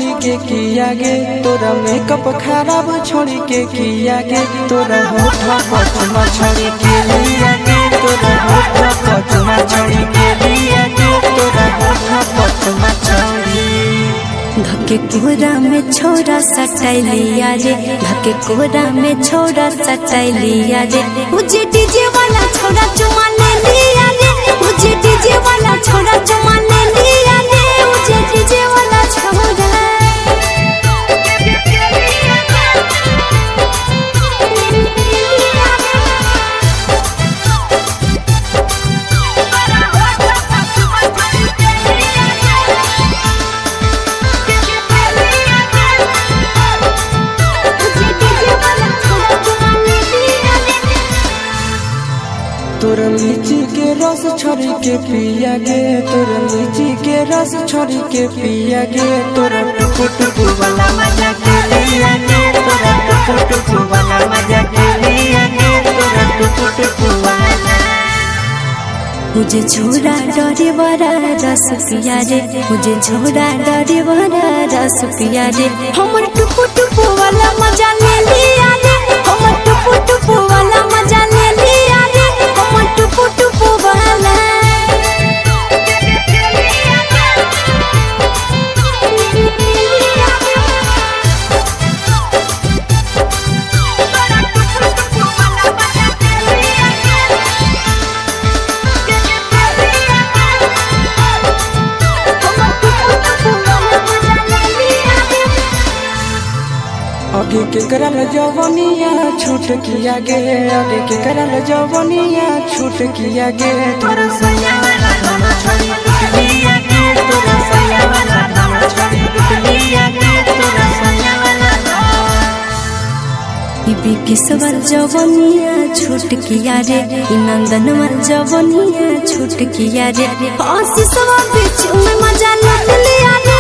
छोड़ी के किया गे तोरा मेकअप खराब छोड़ी के किया गे तोरा होठ पचमा छोड़ी के लिया गे तोरा होठ पचमा छोड़ी के लिया गे तोरा होठ पचमा छोड़ी धके कोरा में छोरा सटाइलिया रे धके कोरा में छोरा सटाइलिया रे मुझे डीजे वाला छोरा चुमा ले लिया रे मुझे डीजे वाला छोरा चुमा ले लिया रे मुझे डीजे वाला छोरा तोरा लीची के रस छोड़ी के पिया गे तोरा लीची के रस छोड़ी के पिया गे तोरा टुकु टुकु वाला मजा के लिया गे तोरा टुकु टुकु वाला मजा के लिया गे तोरा टुकु टुकु वाला मुझे छोरा डरे बड़ा रस पिया रे मुझे छोरा डरे बड़ा रस पिया रे हमर टुकु टुकु वाला मजा ले लिया रे हमर टुकु टुकु वाला मजा ले लिया रे हमर टुकु टुकु वाला आगे के करल जवनिया छूट किया गे आगे के करल जवनिया छूट किया गे तोरा सैया वाला गाना छोड़ी लिया गे तोरा सैया वाला गाना छोड़ी लिया गे तोरा सैया वाला इबी किसवर जवनिया छूट किया रे नंदन वाल जवनिया छूट किया रे आशीष बीच में मजा लूट लिया रे